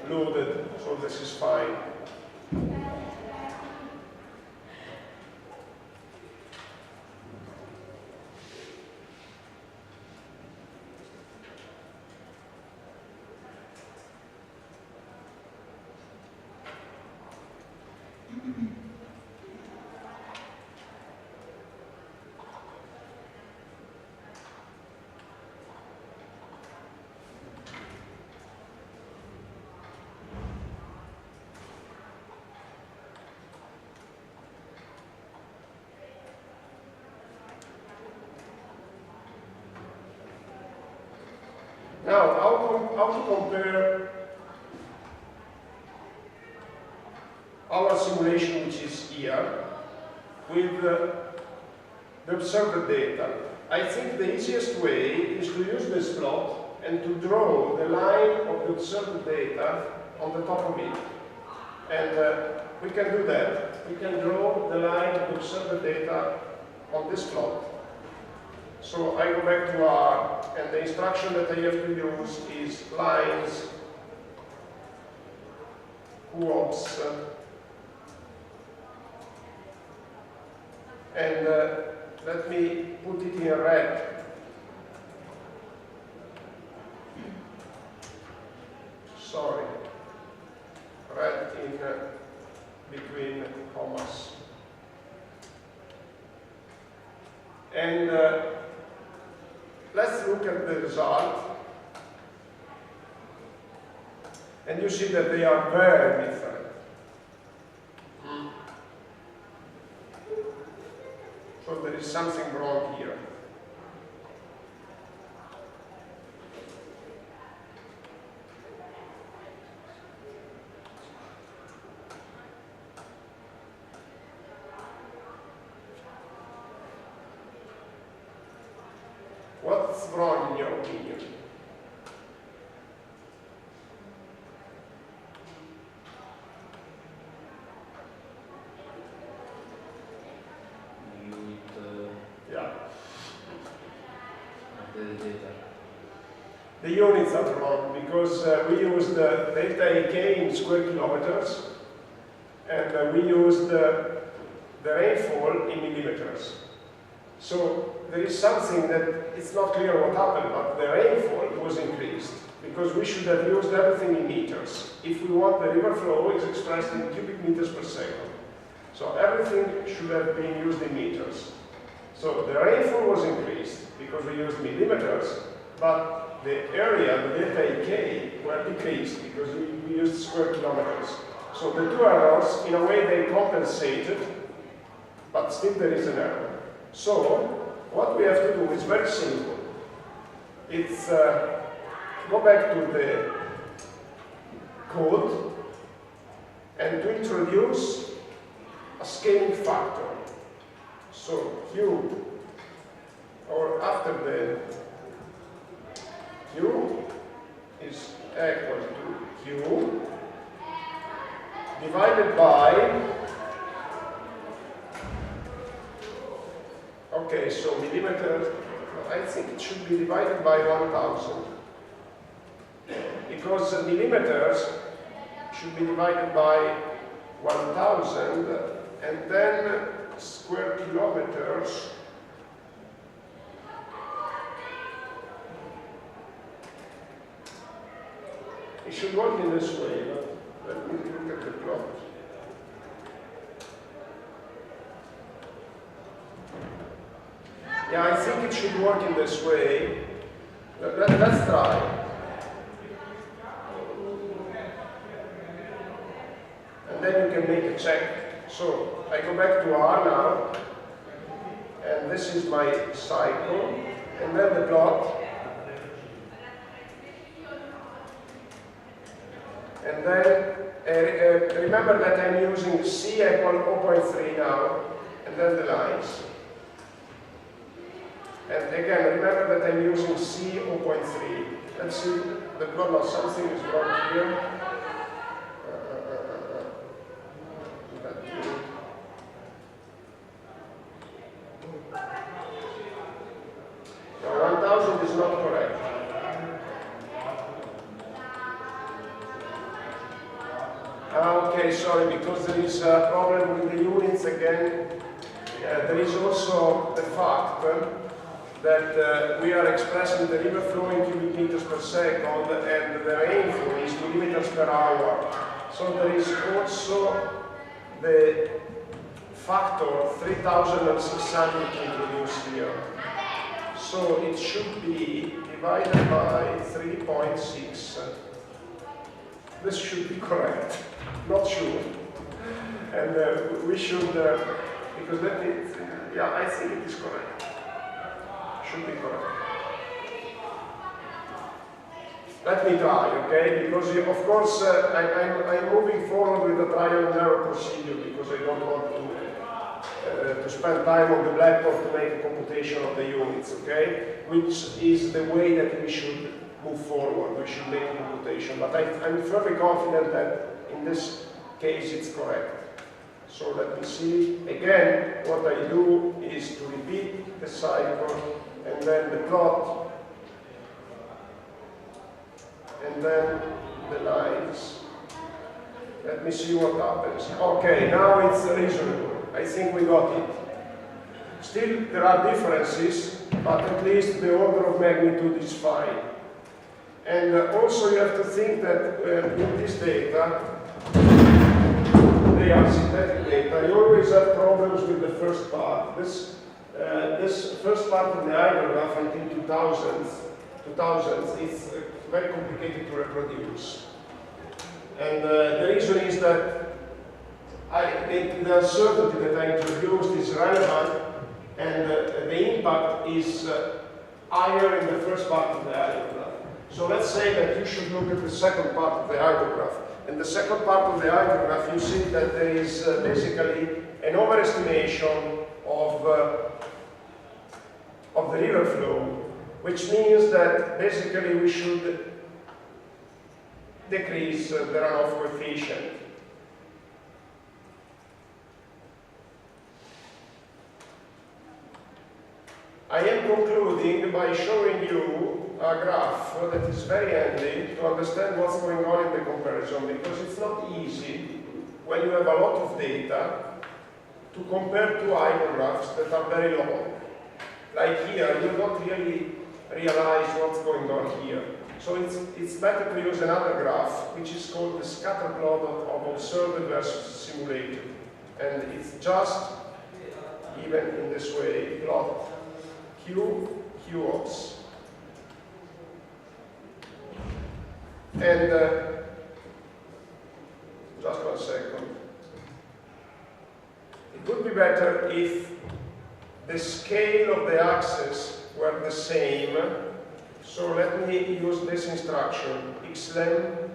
loaded, so this is fine. Now, how to compare our simulation, which is here, with the observed data? I think the easiest way is to use this plot and to draw the line of the observed data on the top of it. And we can do that. We can draw the line of the observed data on this plot. So I go back to R, and the instruction that I have to use is lines whoops, and let me put it in red. Sorry, red in between commas. And let's look at the result. And you see that they are very different. So there is something wrong here. What's wrong in your opinion? The units are wrong because we used delta AK in square kilometers, and we used the rainfall in millimeters. So there is something that it's not clear what happened, but the rainfall was increased because we should have used everything in meters. If we want the river flow, it's expressed in cubic meters per second. So everything should have been used in meters. So the rainfall was increased because we used millimeters, but the area, the delta AK, were decreased because we used square kilometers. So the two errors, in a way, they compensated, but still there is an error. So what we have to do is very simple. It's go back to the code and to introduce a scaling factor. So Q, or after the Q is equal to Q divided by, okay, so millimeters, I think it should be divided by 1000 because millimeters should be divided by 1000 and then square kilometers it should work in this way, but let me look at the plot. Yeah, I think it should work in this way. Let's try. And then you can make a check. So I go back to R now, and this is my cycle, and then the plot. And then remember that I'm using C equal 0.3 now, and then the lines. And again, remember that I'm using C 0.3. Let's see the plot. Now something is wrong here. Now 1000 is not correct. Okay, sorry, because there is a problem with the units again. There is also the fact that we are expressing the river flow in cubic meters per second and the rainfall is millimeters per hour. So there is also the factor 3600 introduced here. So it should be divided by 3.6. This should be correct, not sure. And we should, because that is, yeah, I think it is correct. Should be correct. Let me try, okay? Because of course I'm moving forward with the trial and error procedure because I don't want to spend time on the blackboard to make a computation of the units, okay? Which is the way that we should move forward. We should make a computation. But I'm fairly confident that in this case it's correct. So let me see. Again, what I do is to repeat the cycle and then the plot and then the lines. Let me see what happens. Okay, now it's reasonable. I think we got it. Still, there are differences, but at least the order of magnitude is fine. And also you have to think that with this data, they are synthetic data, you always have problems with the first part. This first part of the hydrograph until 2000 is very complicated to reproduce. And the reason is that the uncertainty that I introduced is relevant and the impact is higher in the first part of the hydrograph. So let's say that you should look at the second part of the hydrograph. In the second part of the hydrograph, you see that there is basically an overestimation of the river flow, which means that basically we should decrease the runoff coefficient. I am concluding by showing you a graph that is very handy to understand what's going on in the comparison, because it's not easy when you have a lot of data to compare two hydrographs that are very long. Like here, you don't really realize what's going on here. So it's better to use another graph, which is called the scatter plot of observed versus simulated. And it's just, even in this way, plot Q ops. And just 1 second. It would be better if the scale of the axes were the same. So let me use this instruction. xlim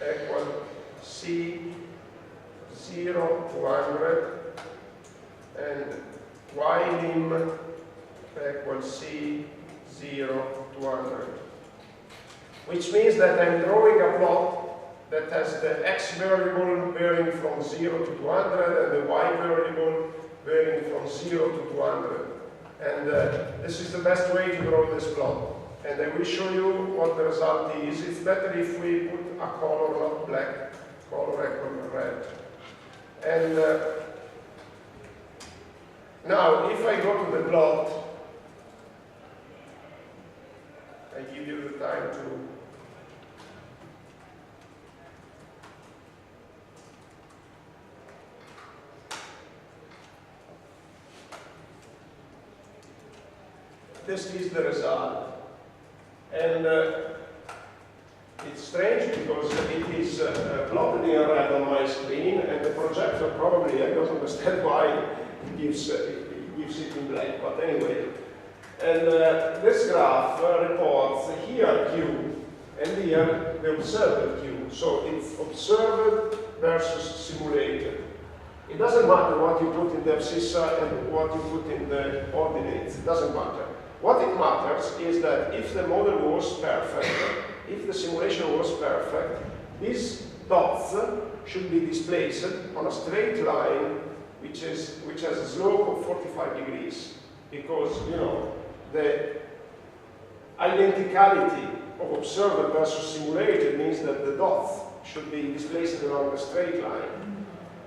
equal C 0 to 100 and ylim equal C 0 to 100. Which means that I'm drawing a plot that has the x variable varying from 0 to 200 and the y variable varying from 0 to 200. And this is the best way to draw this plot. And I will show you what the result is. It's better if we put a color, not black, color equal red. And now, if I go to the plot, I give you the time to this is the result. And it's strange because it is plotted in red on my screen, and the projector probably, I don't understand why it gives it in black, but anyway. And this graph reports here Q, and here the observed Q. So it's observed versus simulated. It doesn't matter what you put in the abscissa and what you put in the ordinates, it doesn't matter. What it matters is that if the model was perfect, if the simulation was perfect, these dots should be displaced on a straight line which has a slope of 45 degrees. Because, you know, the identicality of observed versus simulated means that the dots should be displaced along a straight line.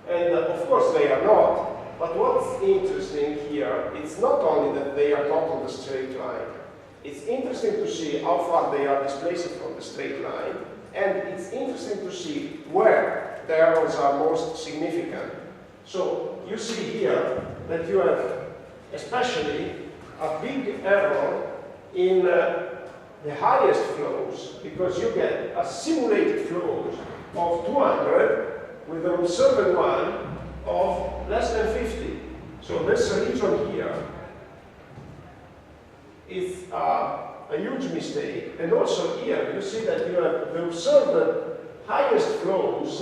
And of course they are not, but what's interesting here, it's not only that they are not on the straight line. It's interesting to see how far they are displaced from the straight line, and it's interesting to see where the errors are most significant. So you see here that you have especially a big error in the highest flows, because you get a simulated flows of 200 with an observed one of less than 50. So this region here is a huge mistake. And also here you see that you have the observed highest flows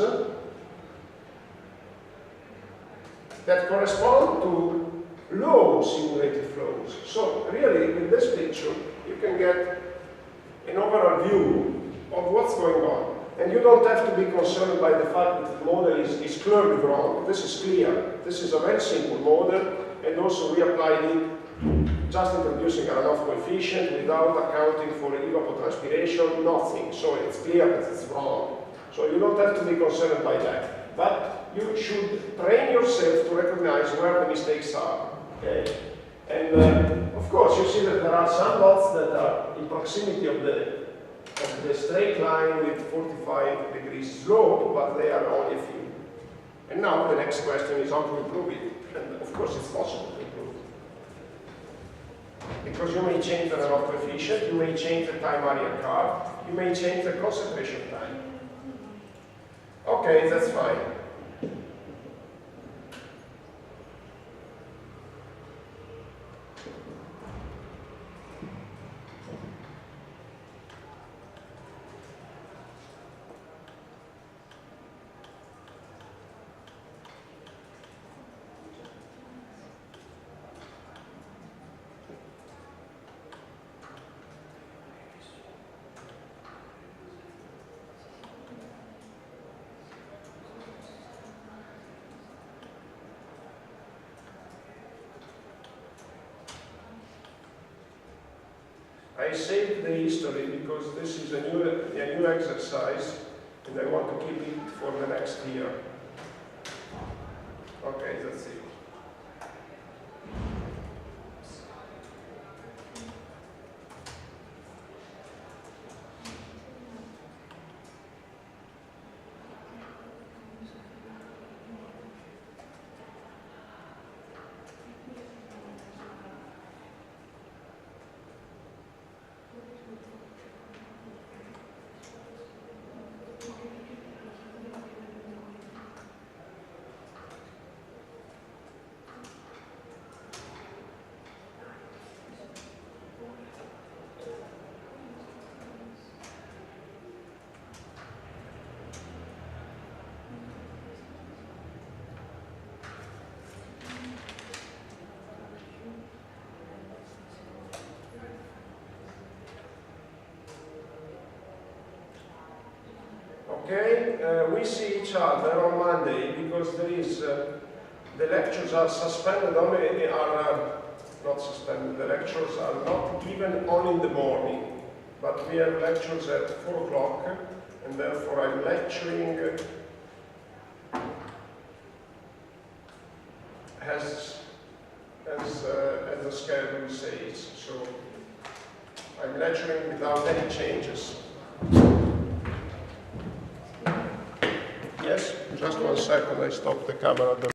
that correspond to low simulated flows. So really, in this picture, you can get an overall view of what's going on. And you don't have to be concerned by the fact that the model is clearly wrong. This is clear. This is a very simple model, and also we applied it just introducing a runoff coefficient without accounting for evapotranspiration, nothing. So it's clear that it's wrong. So you don't have to be concerned by that. But you should train yourself to recognize where the mistakes are. Okay? And of course, you see that there are some dots that are in proximity of the straight line with 45 degrees slope, but they are only a few. And now the next question is how to improve it. And of course, it's possible to improve it. Because you may change the runoff coefficient, you may change the time area curve, you may change the concentration time. Okay, that's fine. I saved the history because this is a new exercise and I want to keep it for the next year. Okay, that's it. Okay, we see each other on Monday because there is, the lectures are suspended only, not suspended, the lectures are not given on in the morning, but we have lectures at 4 o'clock, and therefore I'm lecturing as the schedule says, so I'm lecturing without any changes. Yes, just 1 second, I stop the camera.